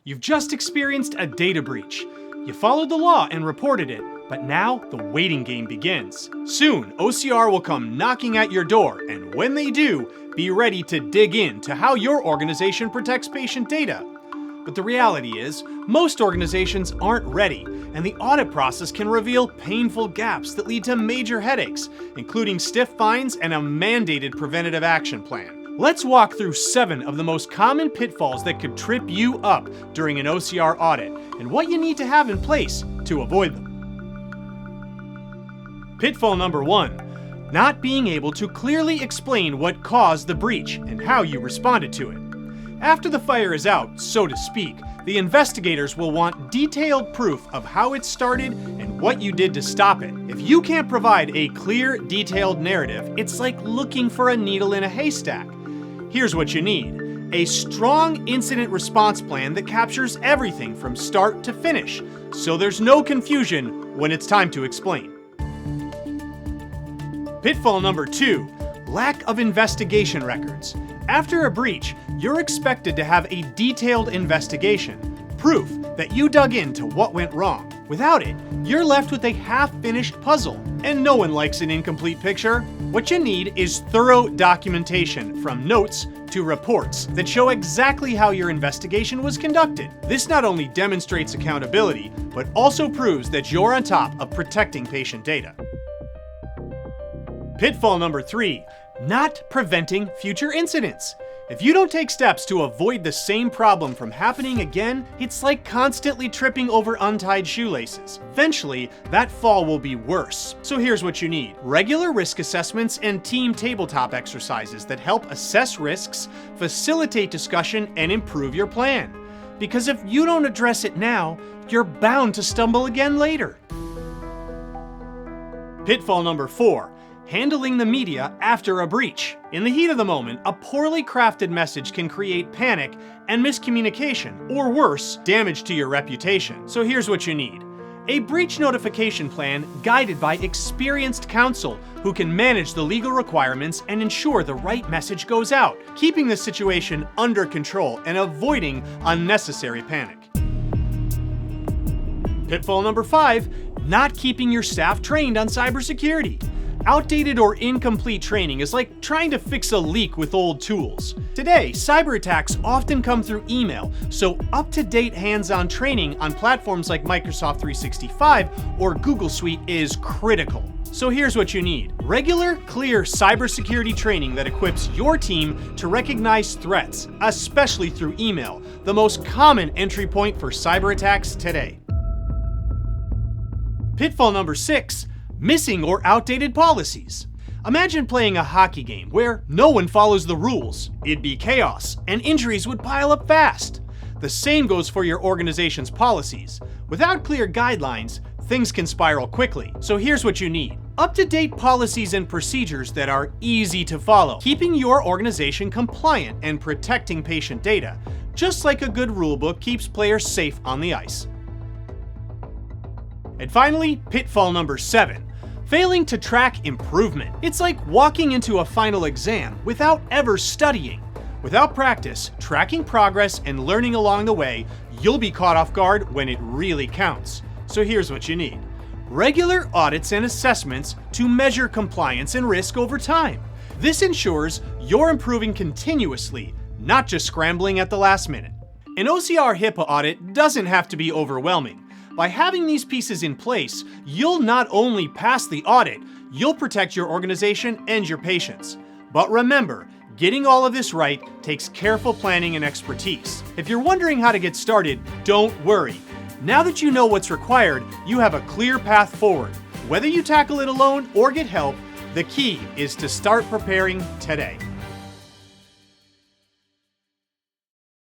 You've just experienced a data breach. You followed the law and reported it, but now the waiting game begins. Soon, OCR will come knocking at your door, and when they do, be ready to dig into how your organization protects patient data. But the reality is, most organizations aren't ready, and the audit process can reveal painful gaps that lead to major headaches, including stiff fines and a mandated preventative action plan. Let's walk through 7 of the most common pitfalls that could trip you up during an OCR audit, and what you need to have in place to avoid them. Pitfall number 1, not being able to clearly explain what caused the breach and how you responded to it. After the fire is out, so to speak, the investigators will want detailed proof of how it started and what you did to stop it. If you can't provide a clear, detailed narrative, it's like looking for a needle in a haystack. Here's what you need: a strong incident response plan that captures everything from start to finish, so there's no confusion when it's time to explain. Pitfall number 2, lack of investigation records. After a breach, you're expected to have a detailed investigation, proof that you dug into what went wrong. Without it, you're left with a half-finished puzzle, and no one likes an incomplete picture. What you need is thorough documentation, from notes to reports, that show exactly how your investigation was conducted. This not only demonstrates accountability, but also proves that you're on top of protecting patient data. Pitfall number 3, not preventing future incidents. If you don't take steps to avoid the same problem from happening again, it's like constantly tripping over untied shoelaces. Eventually, that fall will be worse. So here's what you need: regular risk assessments and team tabletop exercises that help assess risks, facilitate discussion, and improve your plan. Because if you don't address it now, you're bound to stumble again later. Pitfall number 4, handling the media after a breach. In the heat of the moment, a poorly crafted message can create panic and miscommunication, or worse, damage to your reputation. So here's what you need: a breach notification plan guided by experienced counsel who can manage the legal requirements and ensure the right message goes out, keeping the situation under control and avoiding unnecessary panic. Pitfall number 5, not keeping your staff trained on cybersecurity. Outdated or incomplete training is like trying to fix a leak with old tools. Today, cyber attacks often come through email, so up-to-date hands-on training on platforms like Microsoft 365 or Google Suite is critical. So here's what you need: regular, clear cybersecurity training that equips your team to recognize threats, especially through email, the most common entry point for cyber attacks today. Pitfall number 6, missing or outdated policies. Imagine playing a hockey game where no one follows the rules. It'd be chaos, and injuries would pile up fast. The same goes for your organization's policies. Without clear guidelines, things can spiral quickly. So here's what you need: up-to-date policies and procedures that are easy to follow, keeping your organization compliant and protecting patient data, just like a good rulebook keeps players safe on the ice. And finally, pitfall number 7, failing to track improvement. It's like walking into a final exam without ever studying. Without practice, tracking progress, and learning along the way, you'll be caught off guard when it really counts. So here's what you need: regular audits and assessments to measure compliance and risk over time. This ensures you're improving continuously, not just scrambling at the last minute. An OCR HIPAA audit doesn't have to be overwhelming. By having these pieces in place, you'll not only pass the audit, you'll protect your organization and your patients. But remember, getting all of this right takes careful planning and expertise. If you're wondering how to get started, don't worry. Now that you know what's required, you have a clear path forward. Whether you tackle it alone or get help, the key is to start preparing today.